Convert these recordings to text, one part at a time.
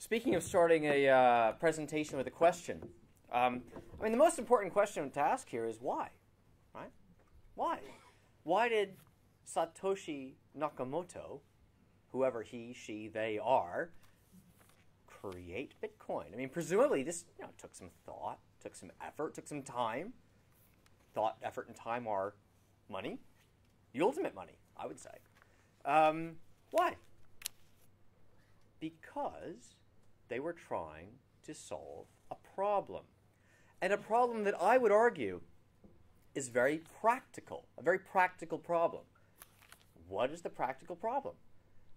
Speaking of starting a presentation with a question, I mean, the most important question to ask here is why, right? Why? Why did Satoshi Nakamoto, whoever he, she, they are, create Bitcoin? I mean, presumably this took some thought, took some effort, took some time. Thought, effort, and time are money, the ultimate money, I would say. Why? Because they were trying to solve a problem. And a problem that I would argue is very practical, a very practical problem. What is the practical problem?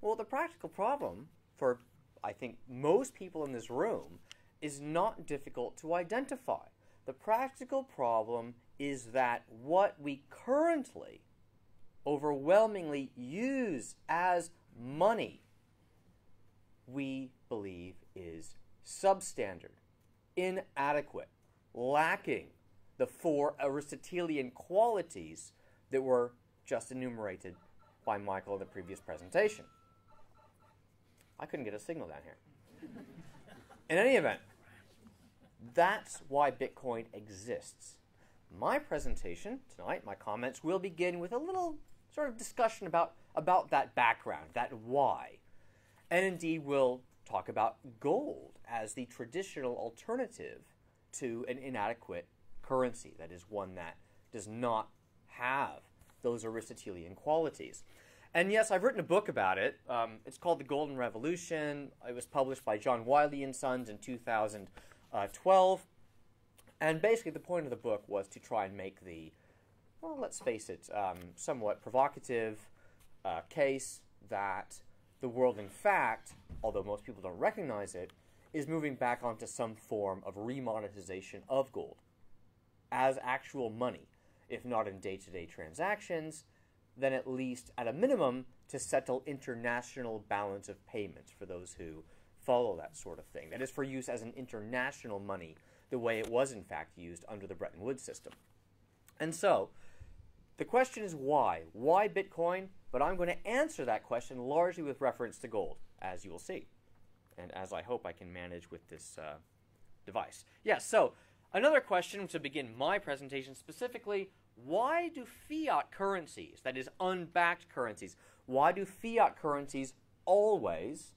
Well, the practical problem for, I think, most people in this room is not difficult to identify. The practical problem is that what we currently overwhelmingly use as money, we believe is substandard, inadequate, lacking the four Aristotelian qualities that were just enumerated by Michael in the previous presentation. I couldn't get a signal down here. In any event, that's why Bitcoin exists. My presentation tonight, my comments, will begin with a little sort of discussion about that background, that why. And indeed, we'll talk about gold as the traditional alternative to an inadequate currency, that is, one that does not have those Aristotelian qualities. And yes, I've written a book about it. It's called The Golden Revolution. It was published by John Wiley & Sons in 2012. And basically the point of the book was to try and make the, well, let's face it, somewhat provocative case that the world, in fact, although most people don't recognize it, is moving back onto some form of remonetization of gold as actual money, if not in day-to-day transactions, then at least at a minimum to settle international balance of payments for those who follow that sort of thing. That is, for use as an international money, the way it was in fact used under the Bretton Woods system. And so, the question is why? Why Bitcoin? But I'm going to answer that question largely with reference to gold, as you will see, and as I hope I can manage with this device. Yes, so another question to begin my presentation specifically: why do fiat currencies, that is unbacked currencies, why do fiat currencies always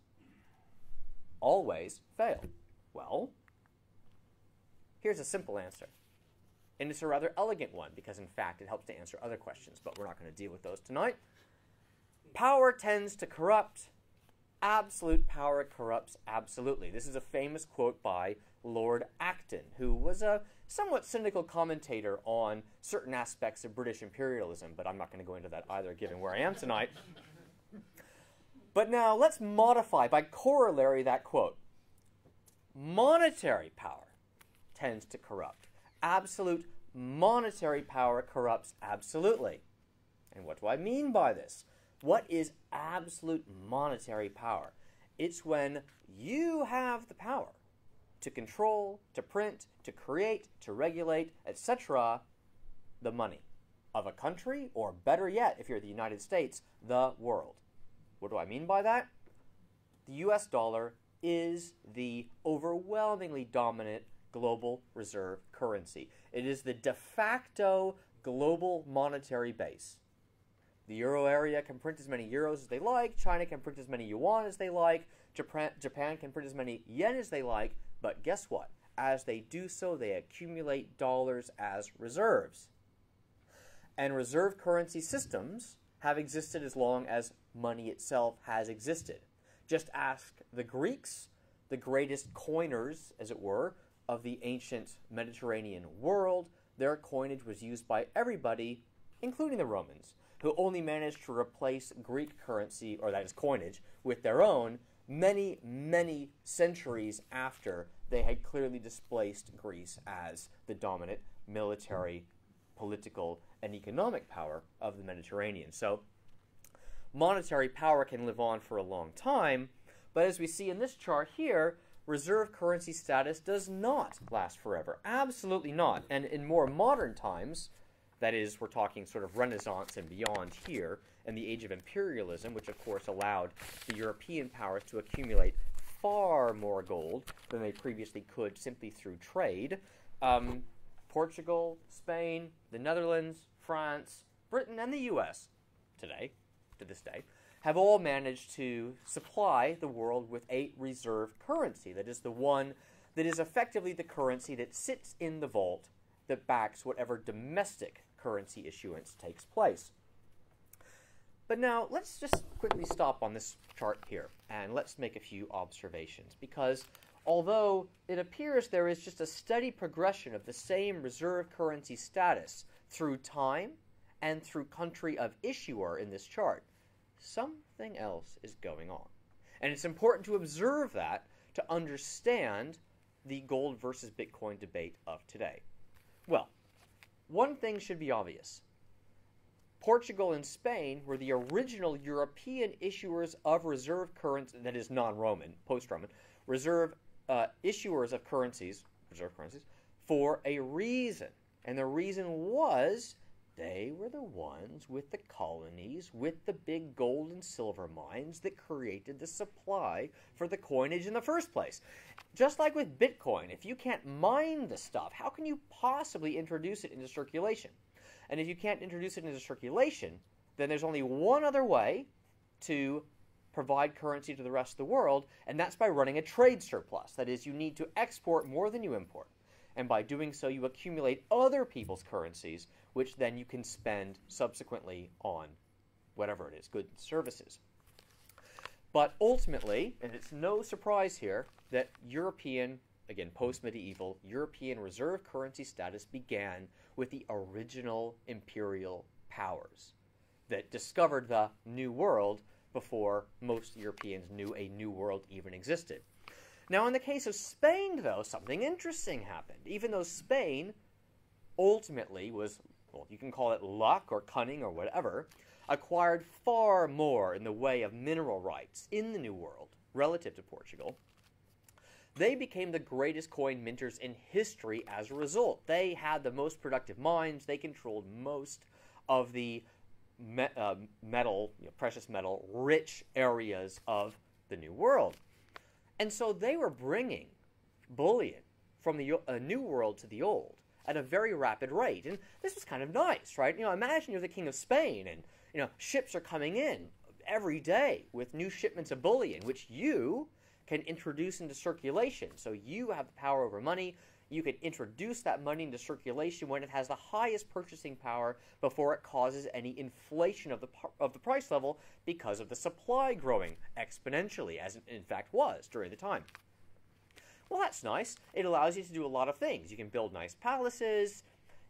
fail? Well, here's a simple answer. And it's a rather elegant one because, in fact, it helps to answer other questions, but we're not going to deal with those tonight. Power tends to corrupt. Absolute power corrupts absolutely. This is a famous quote by Lord Acton, who was a somewhat cynical commentator on certain aspects of British imperialism, but I'm not going to go into that either, given where I am tonight. But now let's modify, by corollary, that quote. Monetary power tends to corrupt. Absolute monetary power corrupts absolutely. And what do I mean by this? What is absolute monetary power? It's when you have the power to control, to print, to create, to regulate, etc., the money of a country, or better yet, if you're the United States, the world. What do I mean by that? The US dollar is the overwhelmingly dominant global reserve currency. It is the de facto global monetary base. The euro area can print as many euros as they like, China can print as many yuan as they like, Japan can print as many yen as they like, but guess what? As they do so, they accumulate dollars as reserves. And reserve currency systems have existed as long as money itself has existed. Just ask the Greeks, the greatest coiners, as it were, of the ancient Mediterranean world. Their coinage was used by everybody, including the Romans, who only managed to replace Greek currency, or that is coinage, with their own many, many centuries after they had clearly displaced Greece as the dominant military, political, and economic power of the Mediterranean. So monetary power can live on for a long time, but as we see in this chart here, reserve currency status does not last forever. Absolutely not. And in more modern times, that is, we're talking sort of Renaissance and beyond here, and the age of imperialism, which of course allowed the European powers to accumulate far more gold than they previously could simply through trade. Portugal, Spain, the Netherlands, France, Britain, and the U.S. to this day, have all managed to supply the world with a reserve currency. That is the one that is effectively the currency that sits in the vault that backs whatever domestic currency issuance takes place. But now, let's just quickly stop on this chart here, and let's make a few observations, because although it appears there is just a steady progression of the same reserve currency status through time and through country of issuer in this chart, something else is going on. And it's important to observe that to understand the gold versus Bitcoin debate of today. Well, one thing should be obvious. Portugal and Spain were the original European issuers of reserve currency, that is non-Roman, post-Roman, reserve issuers of currencies, reserve currencies, for a reason. And the reason was they were the ones with the colonies, with the big gold and silver mines that created the supply for the coinage in the first place. Just like with Bitcoin, if you can't mine the stuff, how can you possibly introduce it into circulation? And if you can't introduce it into circulation, then there's only one other way to provide currency to the rest of the world, and that's by running a trade surplus. That is, you need to export more than you import. And by doing so, you accumulate other people's currencies, which then you can spend subsequently on whatever it is, goods and services. But ultimately, and it's no surprise here, that European, again, post-medieval, European reserve currency status began with the original imperial powers that discovered the New World before most Europeans knew a New World even existed. Now, in the case of Spain, though, something interesting happened. Even though Spain ultimately was, well, you can call it luck or cunning or whatever, acquired far more in the way of mineral rights in the New World relative to Portugal, they became the greatest coin minters in history as a result. They had the most productive mines. They controlled most of the metal, precious metal, rich areas of the New World. And so they were bringing bullion from the New World to the Old at a very rapid rate. And this was kind of nice, right? Imagine you're the king of Spain and, ships are coming in every day with new shipments of bullion, which you can introduce into circulation. So you have the power over money. You can introduce that money into circulation when it has the highest purchasing power before it causes any inflation of the price level because of the supply growing exponentially, as it in fact was during the time. Well, that's nice. It allows you to do a lot of things. You can build nice palaces.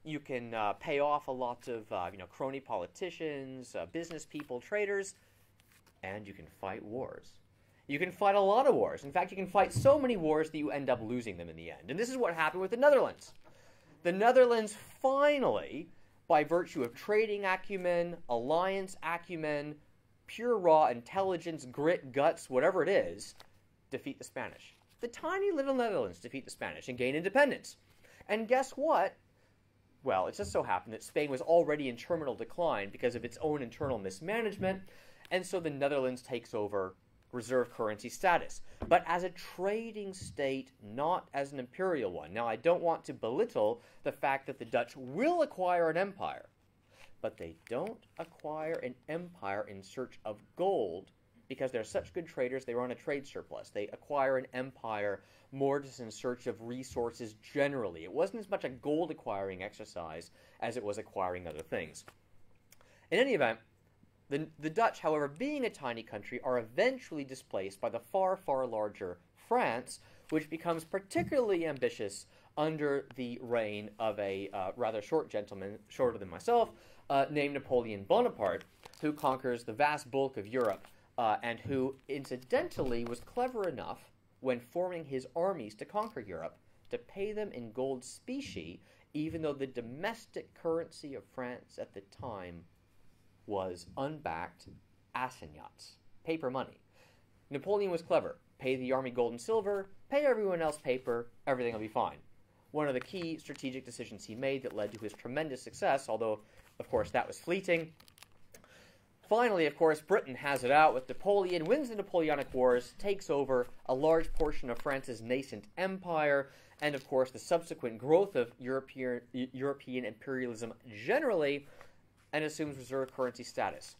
You can pay off a lot of crony politicians, business people, traders, and you can fight wars. You can fight a lot of wars. In fact, you can fight so many wars that you end up losing them in the end. And this is what happened with the Netherlands. The Netherlands finally, by virtue of trading acumen, alliance acumen, pure raw intelligence, grit, guts, whatever it is, defeat the Spanish. The tiny little Netherlands defeat the Spanish and gain independence. And guess what? Well, it just so happened that Spain was already in terminal decline because of its own internal mismanagement, and so the Netherlands takes over reserve currency status, but as a trading state, not as an imperial one. Now, I don't want to belittle the fact that the Dutch will acquire an empire, but they don't acquire an empire in search of gold because they're such good traders, they run a trade surplus. They acquire an empire more just in search of resources generally. It wasn't as much a gold acquiring exercise as it was acquiring other things. In any event, the Dutch, however, being a tiny country, are eventually displaced by the far, far larger France, which becomes particularly ambitious under the reign of a rather short gentleman, shorter than myself, named Napoleon Bonaparte, who conquers the vast bulk of Europe, and who, incidentally, was clever enough, when forming his armies to conquer Europe, to pay them in gold specie, even though the domestic currency of France at the time was unbacked assignats, paper money. Napoleon was clever. Pay the army gold and silver, pay everyone else paper, everything will be fine. One of the key strategic decisions he made that led to his tremendous success, although, of course, that was fleeting. Finally, of course, Britain has it out with Napoleon, wins the Napoleonic Wars, takes over a large portion of France's nascent empire, and of course the subsequent growth of European imperialism generally, and assumes reserve currency status.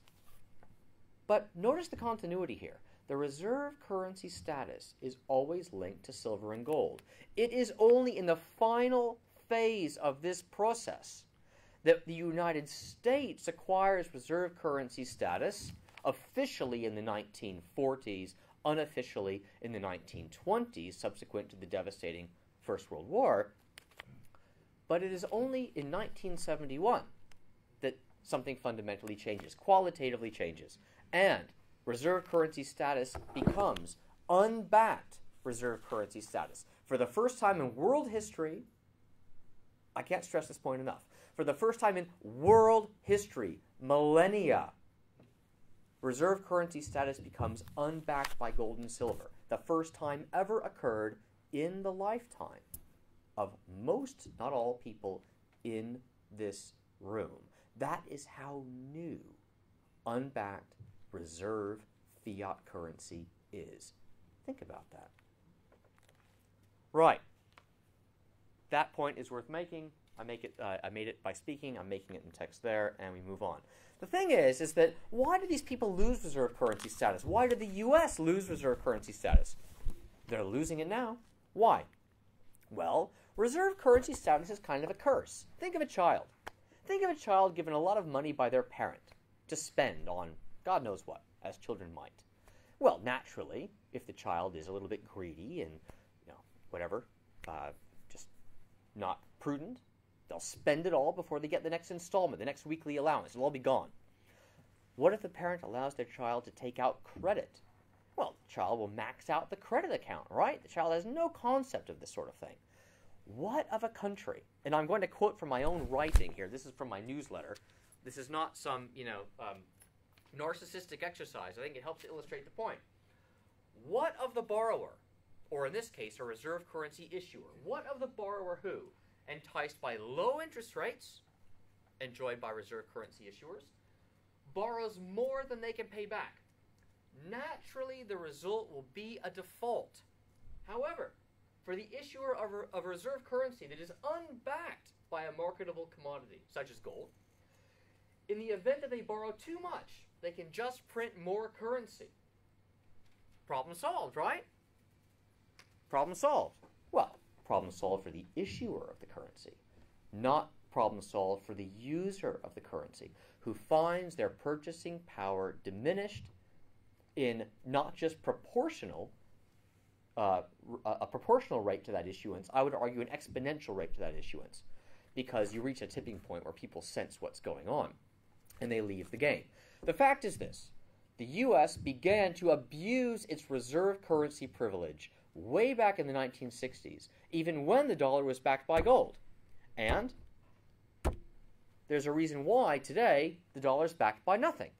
But notice the continuity here. The reserve currency status is always linked to silver and gold. It is only in the final phase of this process that the United States acquires reserve currency status, officially in the 1940s, unofficially in the 1920s, subsequent to the devastating First World War. But it is only in 1971 that something fundamentally changes, qualitatively changes, and reserve currency status becomes unbacked reserve currency status. For the first time in world history, I can't stress this point enough, for the first time in world history, millennia, reserve currency status becomes unbacked by gold and silver. The first time ever occurred in the lifetime of most, not all, people in this room. That is how new unbacked reserve fiat currency is. Think about that. Right. That point is worth making. I made it by speaking. I'm making it in text there, and we move on. The thing is that why do these people lose reserve currency status? Why did the U.S. lose reserve currency status? They're losing it now. Why? Well, reserve currency status is kind of a curse. Think of a child. Think of a child given a lot of money by their parent to spend on God knows what, as children might. Well, naturally, if the child is a little bit greedy and, whatever, just not prudent, they'll spend it all before they get the next installment, the next weekly allowance. It'll all be gone. What if the parent allows their child to take out credit? Well, the child will max out the credit account, right? The child has no concept of this sort of thing. What of a country? And I'm going to quote from my own writing here. This is from my newsletter. This is not some, narcissistic exercise. I think it helps to illustrate the point. What of the borrower, or in this case, a reserve currency issuer, what of the borrower who, enticed by low interest rates, enjoyed by reserve currency issuers, borrows more than they can pay back? Naturally, the result will be a default. However, for the issuer of a reserve currency that is unbacked by a marketable commodity, such as gold, in the event that they borrow too much, they can just print more currency. Problem solved, right? Problem solved. Well, problem solved for the issuer of the currency, not problem solved for the user of the currency, who finds their purchasing power diminished in not just proportional, a proportional rate to that issuance, I would argue an exponential rate to that issuance, because you reach a tipping point where people sense what's going on, and they leave the game. The fact is this. The U.S. began to abuse its reserve currency privilege way back in the 1960s, even when the dollar was backed by gold. And there's a reason why today the dollar is backed by nothing.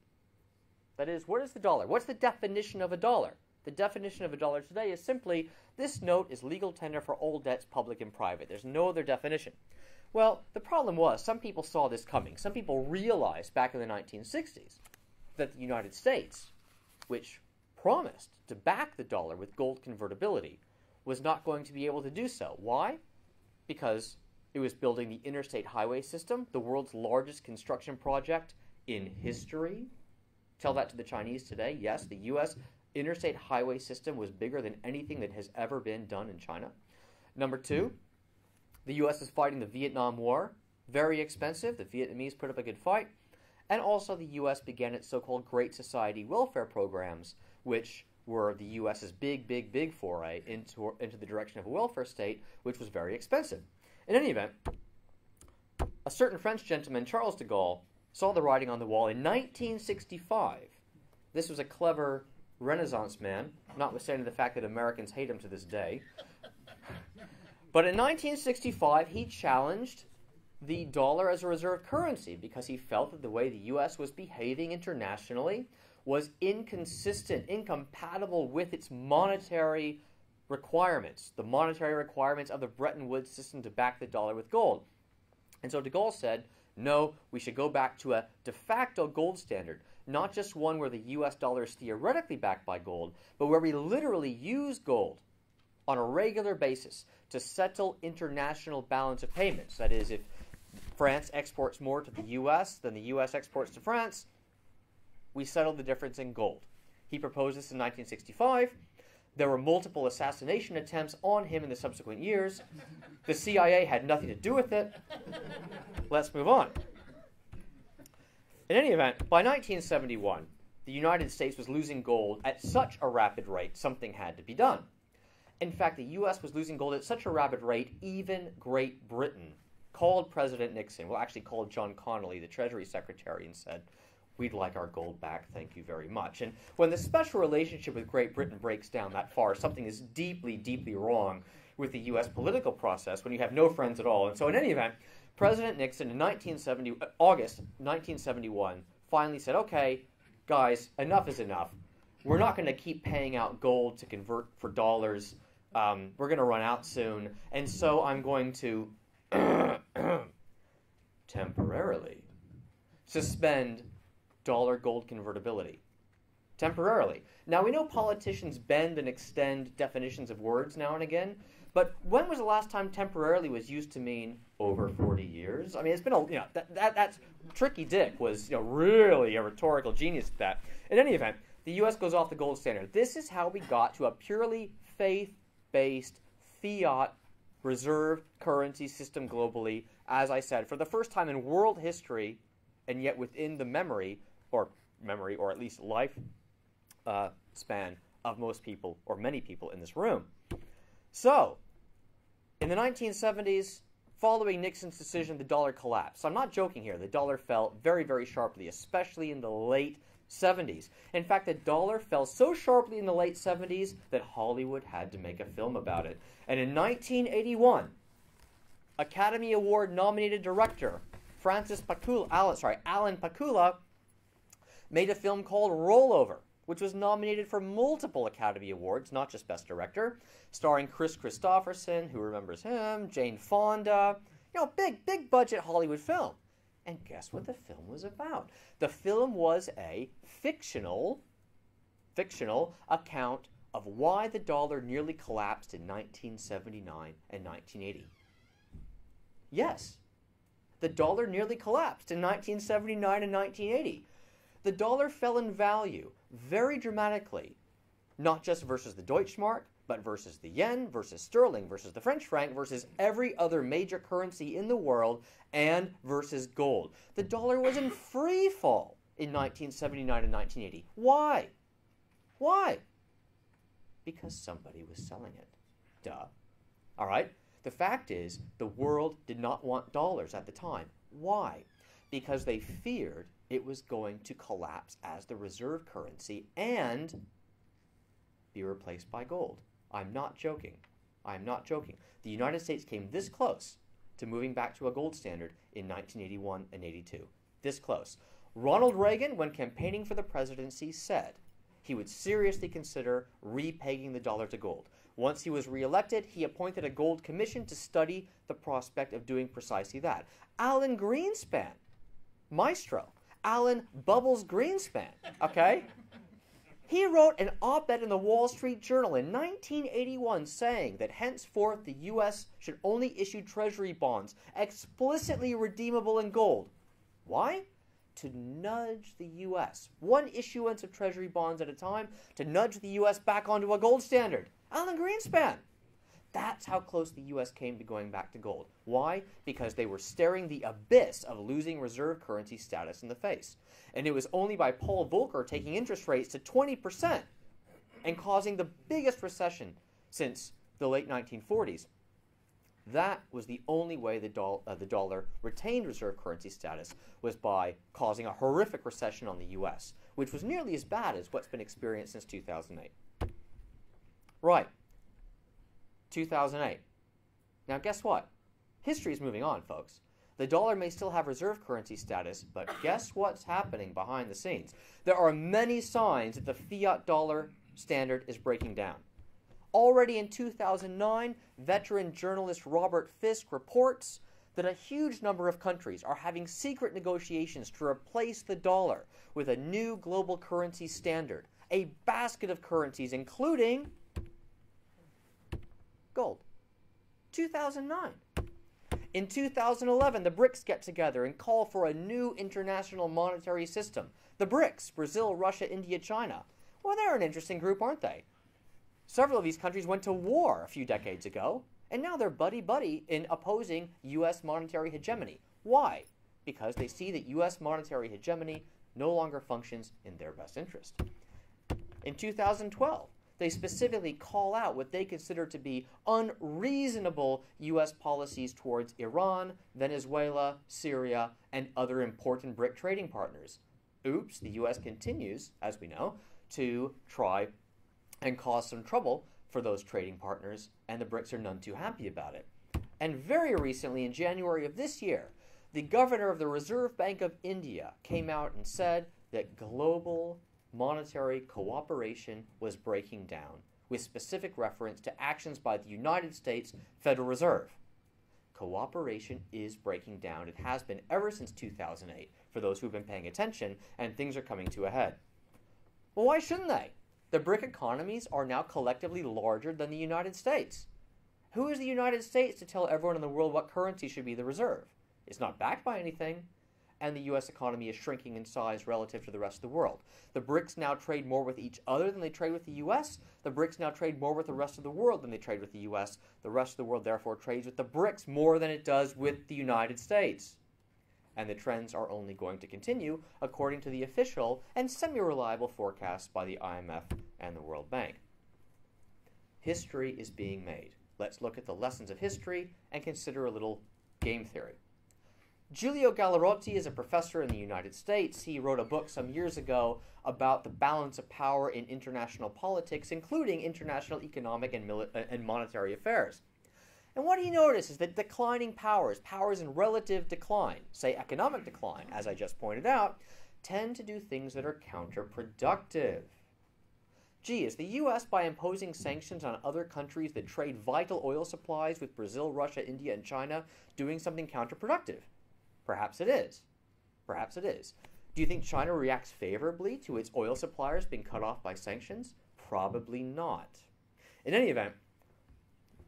That is, what is the dollar? What's the definition of a dollar? The definition of a dollar today is simply, this note is legal tender for all debts, public and private. There's no other definition. Well, the problem was, some people saw this coming. Some people realized back in the 1960s that the United States, which promised to back the dollar with gold convertibility, was not going to be able to do so. Why? Because it was building the interstate highway system, the world's largest construction project in history. Tell that to the Chinese today. Yes, the U.S. interstate highway system was bigger than anything that has ever been done in China. Number two, the U.S. is fighting the Vietnam War. Very expensive. The Vietnamese put up a good fight. And also the U.S. began its so-called Great Society welfare programs, which were the U.S.'s big foray into the direction of a welfare state, which was very expensive. In any event, a certain French gentleman, Charles de Gaulle, saw the writing on the wall in 1965. This was a clever Renaissance man, notwithstanding the fact that Americans hate him to this day. But in 1965, he challenged the dollar as a reserve currency because he felt that the way the U.S. was behaving internationally was inconsistent, incompatible with its monetary requirements, the monetary requirements of the Bretton Woods system to back the dollar with gold. And so de Gaulle said, No, we should go back to a de facto gold standard, not just one where the US dollar is theoretically backed by gold, but where we literally use gold on a regular basis to settle international balance of payments. That is, if France exports more to the US than the US exports to France, we settle the difference in gold. He proposed this in 1965. There were multiple assassination attempts on him in the subsequent years. The CIA had nothing to do with it. Let's move on. In any event, by 1971, the United States was losing gold at such a rapid rate, something had to be done. In fact, the U.S. was losing gold at such a rapid rate, even Great Britain called President Nixon, well, actually called John Connally, the Treasury Secretary, and said, "We'd like our gold back, thank you very much." And when the special relationship with Great Britain breaks down that far, something is deeply, deeply wrong with the U.S. political process when you have no friends at all. And so in any event, President Nixon in August 1971 finally said, "Okay, guys, enough is enough. We're not going to keep paying out gold to convert for dollars. We're going to run out soon. And so I'm going to temporarily suspend dollar-gold convertibility." Temporarily. Now, we know politicians bend and extend definitions of words now and again, but when was the last time temporarily was used to mean over 40 years? I mean, it's been a, that's Tricky Dick was, really a rhetorical genius at that. In any event, the U.S. goes off the gold standard. This is how we got to a purely faith-based fiat reserve currency system globally, as I said, for the first time in world history, and yet within the memory, or at least life span of most people, or many people in this room. So, in the 1970s, following Nixon's decision, the dollar collapsed. So I'm not joking here. The dollar fell very, very sharply, especially in the late 70s. In fact, the dollar fell so sharply in the late 70s that Hollywood had to make a film about it. And in 1981, Academy Award nominated director Alan Pakula made a film called Rollover, which was nominated for multiple Academy Awards, not just Best Director, starring Chris Christopherson, who remembers him, Jane Fonda, big budget Hollywood film. And guess what the film was about? The film was a fictional account of why the dollar nearly collapsed in 1979 and 1980. Yes, the dollar nearly collapsed in 1979 and 1980. The dollar fell in value very dramatically, not just versus the Deutschmark, but versus the yen, versus sterling, versus the French franc, versus every other major currency in the world, and versus gold. The dollar was in free fall in 1979 and 1980. Why? Why? Because somebody was selling it. Duh. All right? The fact is, the world did not want dollars at the time. Why? Because they feared it was going to collapse as the reserve currency and be replaced by gold. I'm not joking. I'm not joking. The United States came this close to moving back to a gold standard in 1981 and 82. This close. Ronald Reagan, when campaigning for the presidency, said he would seriously consider repegging the dollar to gold. Once he was reelected, he appointed a gold commission to study the prospect of doing precisely that. Alan Greenspan, maestro, Alan Bubbles Greenspan, okay? He wrote an op-ed in the Wall Street Journal in 1981 saying that henceforth the U.S. should only issue treasury bonds explicitly redeemable in gold. Why? To nudge the U.S., one issuance of treasury bonds at a time, to nudge the U.S. back onto a gold standard. Alan Greenspan. That's how close the U.S. came to going back to gold. Why? Because they were staring the abyss of losing reserve currency status in the face. And it was only by Paul Volcker taking interest rates to 20% and causing the biggest recession since the late 1940s. That was the only way the dollar retained reserve currency status, was by causing a horrific recession on the U.S., which was nearly as bad as what's been experienced since 2008. Right. 2008. Now guess what? History is moving on, folks. The dollar may still have reserve currency status, but guess what's happening behind the scenes? There are many signs that the fiat dollar standard is breaking down. Already in 2009, veteran journalist Robert Fisk reports that a huge number of countries are having secret negotiations to replace the dollar with a new global currency standard, a basket of currencies including gold. 2009. In 2011, the BRICS get together and call for a new international monetary system. The BRICS, Brazil, Russia, India, China. Well, they're an interesting group, aren't they? Several of these countries went to war a few decades ago, and now they're buddy-buddy in opposing U.S. monetary hegemony. Why? Because they see that U.S. monetary hegemony no longer functions in their best interest. In 2012, they specifically call out what they consider to be unreasonable U.S. policies towards Iran, Venezuela, Syria, and other important BRIC trading partners. Oops, the U.S. continues, as we know, to try and cause some trouble for those trading partners, and the BRICS are none too happy about it. And very recently, in January of this year, the governor of the Reserve Bank of India came out and said that global monetary cooperation was breaking down, with specific reference to actions by the United States Federal Reserve. Cooperation is breaking down. It has been ever since 2008, for those who've been paying attention, and things are coming to a head. Well, why shouldn't they? The BRIC economies are now collectively larger than the United States. Who is the United States to tell everyone in the world what currency should be the reserve? It's not backed by anything, and the U.S. economy is shrinking in size relative to the rest of the world. The BRICS now trade more with each other than they trade with the U.S. The BRICS now trade more with the rest of the world than they trade with the U.S. The rest of the world, therefore, trades with the BRICS more than it does with the United States. And the trends are only going to continue according to the official and semi-reliable forecasts by the IMF and the World Bank. History is being made. Let's look at the lessons of history and consider a little game theory. Giulio Gallerotti is a professor in the United States. He wrote a book some years ago about the balance of power in international politics, including international economic and monetary affairs. And what he noticed is that declining powers, powers in relative decline, say economic decline, as I just pointed out, tend to do things that are counterproductive. Gee, is the U.S., by imposing sanctions on other countries that trade vital oil supplies with Brazil, Russia, India, and China, doing something counterproductive? Perhaps it is. Perhaps it is. Do you think China reacts favorably to its oil suppliers being cut off by sanctions? Probably not. In any event,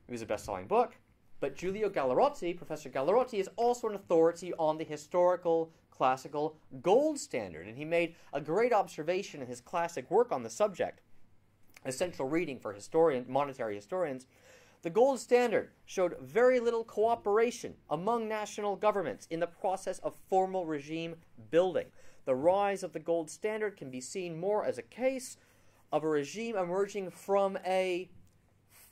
it was a best-selling book, but Giulio Gallerotti, Professor Gallerotti, is also an authority on the historical, classical gold standard, and he made a great observation in his classic work on the subject, essential reading for monetary historians. The gold standard showed very little cooperation among national governments in the process of formal regime building. The rise of the gold standard can be seen more as a case of a regime emerging from a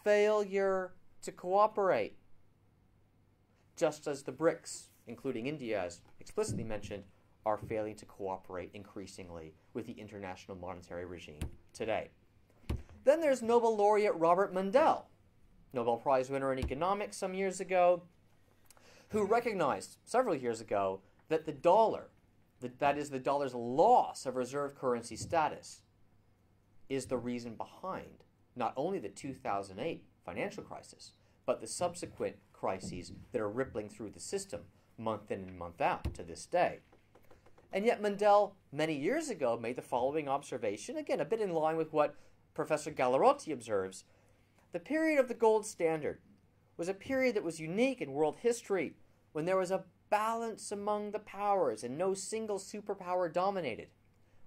failure to cooperate, just as the BRICS, including India, as explicitly mentioned, are failing to cooperate increasingly with the international monetary regime today. Then there's Nobel laureate Robert Mendell, Nobel Prize winner in economics some years ago, who recognized several years ago that the dollar, that is the dollar's loss of reserve currency status, is the reason behind not only the 2008 financial crisis, but the subsequent crises that are rippling through the system month in and month out to this day. And yet Mendell, many years ago, made the following observation, again, a bit in line with what Professor Gallerotti observes. The period of the gold standard was a period that was unique in world history, when there was a balance among the powers and no single superpower dominated.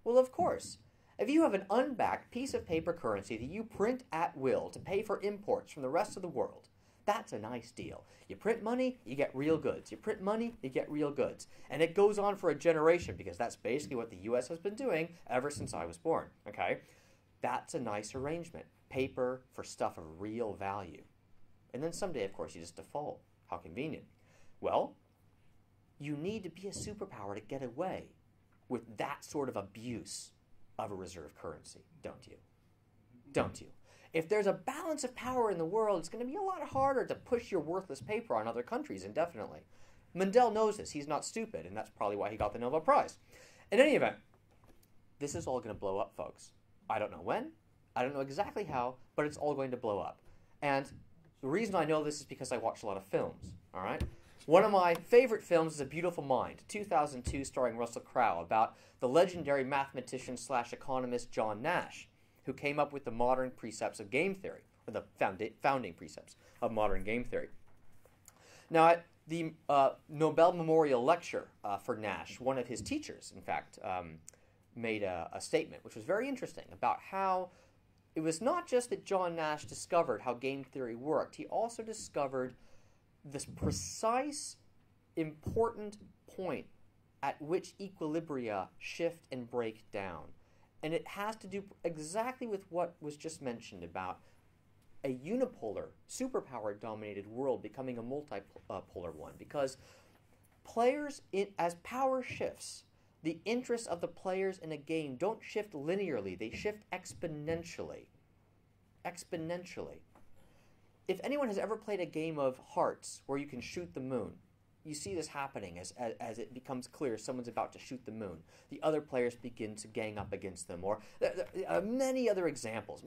Well, of course, if you have an unbacked piece of paper currency that you print at will to pay for imports from the rest of the world, that's a nice deal. You print money, you get real goods. You print money, you get real goods. And it goes on for a generation, because that's basically what the U.S. has been doing ever since I was born, okay? That's a nice arrangement. Paper for stuff of real value. And then someday, of course, you just default. How convenient. Well, you need to be a superpower to get away with that sort of abuse of a reserve currency, don't you? Don't you? If there's a balance of power in the world, it's going to be a lot harder to push your worthless paper on other countries indefinitely. Mendell knows this. He's not stupid, and that's probably why he got the Nobel Prize. In any event, this is all going to blow up, folks. I don't know when. I don't know exactly how, but it's all going to blow up. And the reason I know this is because I watch a lot of films, all right? One of my favorite films is A Beautiful Mind, 2002, starring Russell Crowe, about the legendary mathematician slash economist John Nash, who came up with the modern precepts of game theory, or the founding precepts of modern game theory. Now, at the Nobel Memorial Lecture for Nash, one of his teachers, in fact, made a statement which was very interesting about how it was not just that John Nash discovered how game theory worked, he also discovered this precise, important point at which equilibria shift and break down. And it has to do exactly with what was just mentioned about a unipolar, superpower-dominated world becoming a multipolar one. Because players, as power shifts, the interests of the players in a game don't shift linearly, they shift exponentially. Exponentially. If anyone has ever played a game of Hearts where you can shoot the moon, you see this happening as it becomes clear someone's about to shoot the moon. The other players begin to gang up against them. Or there are many other examples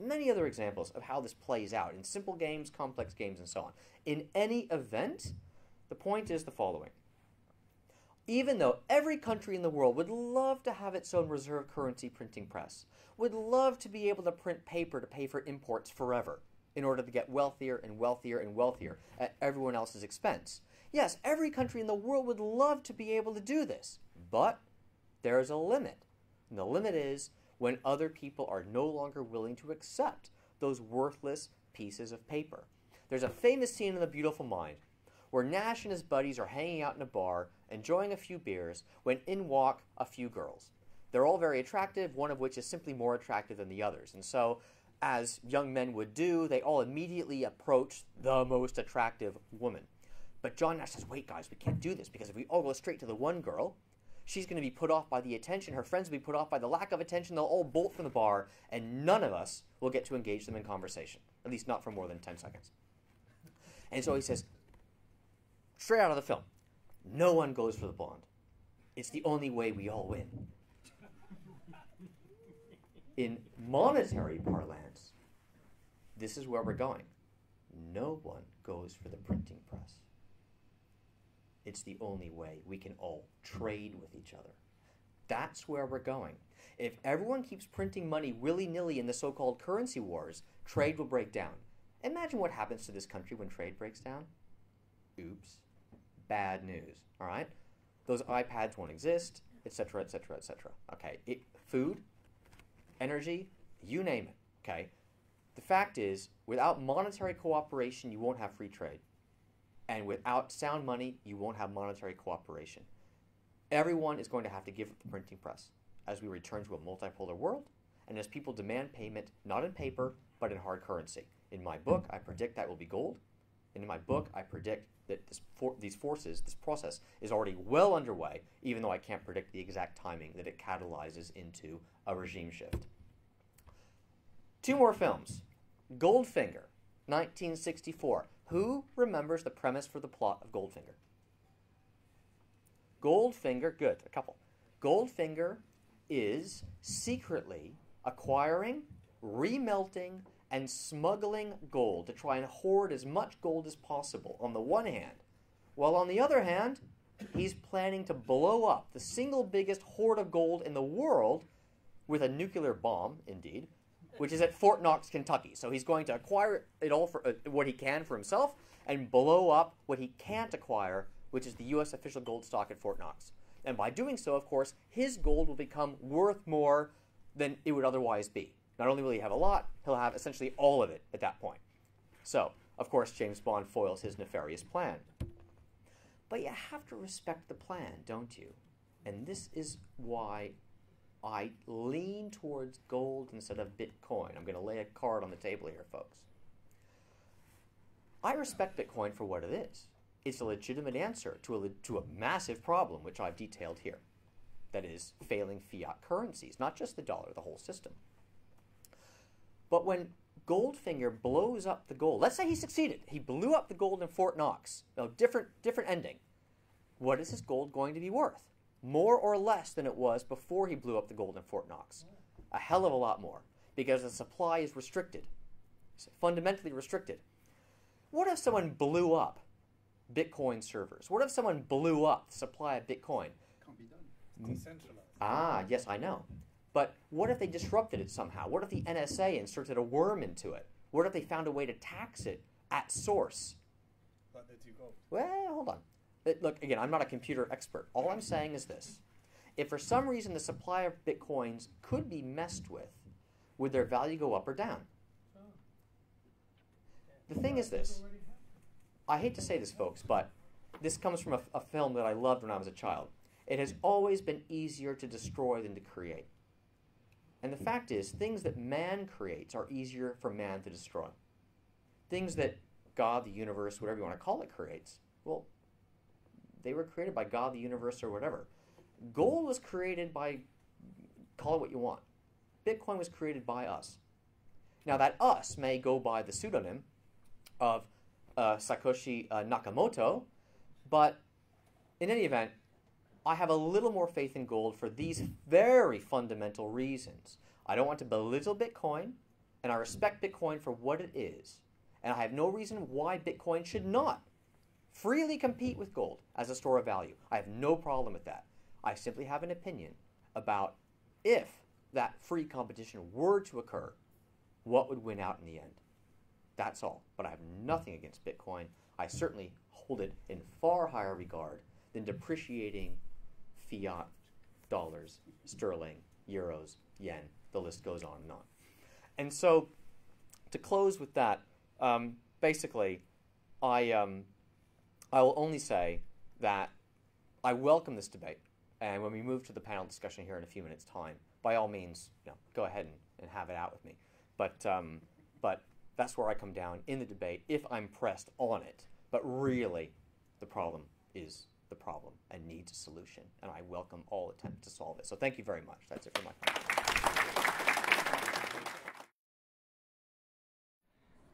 of how this plays out in simple games, complex games, and so on. In any event, the point is the following. Even though every country in the world would love to have its own reserve currency printing press, would love to be able to print paper to pay for imports forever, in order to get wealthier and wealthier and wealthier at everyone else's expense. Yes, every country in the world would love to be able to do this, but there is a limit. And the limit is when other people are no longer willing to accept those worthless pieces of paper. There's a famous scene in The Beautiful Mind where Nash and his buddies are hanging out in a bar, enjoying a few beers, when in walk a few girls. They're all very attractive, one of which is simply more attractive than the others. And so, as young men would do, they all immediately approach the most attractive woman. But John Nash says, wait guys, we can't do this, because if we all go straight to the one girl, she's going to be put off by the attention, her friends will be put off by the lack of attention, they'll all bolt from the bar, and none of us will get to engage them in conversation. At least not for more than 10 seconds. And so he says, straight out of the film, no one goes for the blonde. It's the only way we all win. In monetary parlance, this is where we're going. No one goes for the printing press. It's the only way we can all trade with each other. That's where we're going. If everyone keeps printing money willy-nilly in the so-called currency wars, trade will break down. Imagine what happens to this country when trade breaks down. Oops. Bad news. All right? Those iPads won't exist, etc., etc., etc. Okay. Food, energy, you name it. Okay. The fact is, without monetary cooperation, you won't have free trade. And without sound money, you won't have monetary cooperation. Everyone is going to have to give up the printing press as we return to a multipolar world and as people demand payment not in paper, but in hard currency. In my book, I predict that will be gold. And in my book, I predict that this process is already well underway, even though I can't predict the exact timing that it catalyzes into a regime shift. Two more films. Goldfinger, 1964. Who remembers the premise for the plot of Goldfinger? Goldfinger, good, a couple. Goldfinger is secretly acquiring, remelting, and smuggling gold to try and hoard as much gold as possible on the one hand, while on the other hand, he's planning to blow up the single biggest hoard of gold in the world with a nuclear bomb, indeed, which is at Fort Knox, Kentucky. So he's going to acquire it all for what he can for himself and blow up what he can't acquire, which is the U.S. official gold stock at Fort Knox. And by doing so, of course, his gold will become worth more than it would otherwise be. Not only will he have a lot, he'll have essentially all of it at that point. So, of course, James Bond foils his nefarious plan. But you have to respect the plan, don't you? And this is why I lean towards gold instead of Bitcoin. I'm going to lay a card on the table here, folks. I respect Bitcoin for what it is. It's a legitimate answer to a massive problem, which I've detailed here. That is, failing fiat currencies, not just the dollar, the whole system. But when Goldfinger blows up the gold, let's say he succeeded. He blew up the gold in Fort Knox. Now, different ending. What is his gold going to be worth? More or less than it was before he blew up the gold in Fort Knox. A hell of a lot more, because the supply is restricted. It's fundamentally restricted. What if someone blew up Bitcoin servers? What if someone blew up the supply of Bitcoin? Can't be done. It's decentralized. Ah, yes, I know. But what if they disrupted it somehow? What if the NSA inserted a worm into it? What if they found a way to tax it at source? Like they do gold. Well, hold on. Look, again, I'm not a computer expert. All I'm saying is this. If for some reason the supply of Bitcoins could be messed with, would their value go up or down? The thing is this. I hate to say this, folks, but this comes from a film that I loved when I was a child. It has always been easier to destroy than to create. And the fact is, things that man creates are easier for man to destroy. Things that God, the universe, whatever you want to call it, creates, well, they were created by God, the universe, or whatever. Gold was created by, call it what you want. Bitcoin was created by us. Now, that us may go by the pseudonym of Satoshi Nakamoto, but in any event, I have a little more faith in gold for these very fundamental reasons. I don't want to belittle Bitcoin, and I respect Bitcoin for what it is. And I have no reason why Bitcoin should not freely compete with gold as a store of value. I have no problem with that. I simply have an opinion about if that free competition were to occur, what would win out in the end. That's all. But I have nothing against Bitcoin. I certainly hold it in far higher regard than depreciating fiat, dollars, sterling, euros, yen. The list goes on and on. And so, to close with that, basically, I will only say that I welcome this debate. And when we move to the panel discussion here in a few minutes' time, by all means, go ahead and have it out with me. But that's where I come down in the debate if I'm pressed on it. But really, the problem is the problem and needs a solution. And I welcome all attempts to solve it. So thank you very much. That's it for my part.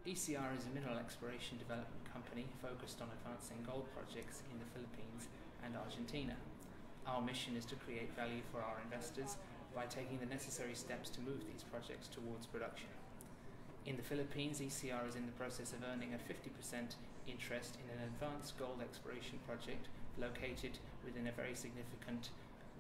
ECR is a mineral exploration development company focused on advancing gold projects in the Philippines and Argentina. Our mission is to create value for our investors by taking the necessary steps to move these projects towards production. In the Philippines, ECR is in the process of earning a 50% interest in an advanced gold exploration project located within a very significant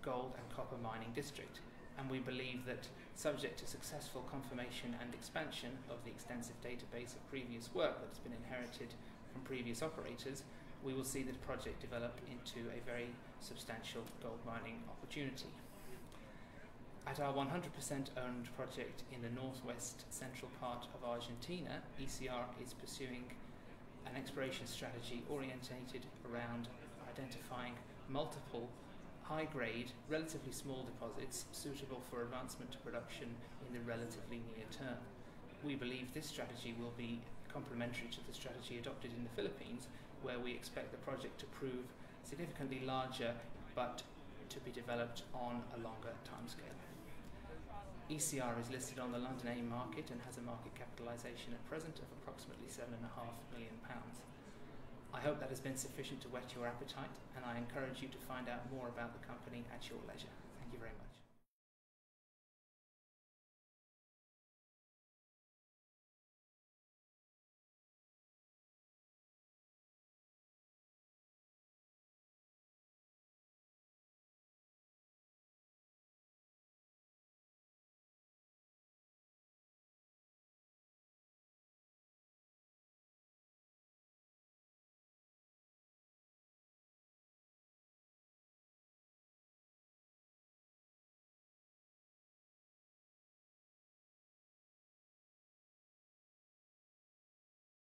gold and copper mining district. And we believe that, subject to successful confirmation and expansion of the extensive database of previous work that has been inherited from previous operators, we will see the project develop into a very substantial gold mining opportunity. At our 100% owned project in the northwest central part of Argentina, ECR is pursuing an exploration strategy orientated around identifying multiple high-grade, relatively small deposits suitable for advancement to production in the relatively near term. We believe this strategy will be complementary to the strategy adopted in the Philippines, where we expect the project to prove significantly larger but to be developed on a longer timescale. ECR is listed on the London AIM market and has a market capitalisation at present of approximately £7.5 million. I hope that has been sufficient to whet your appetite, and I encourage you to find out more about the company at your leisure.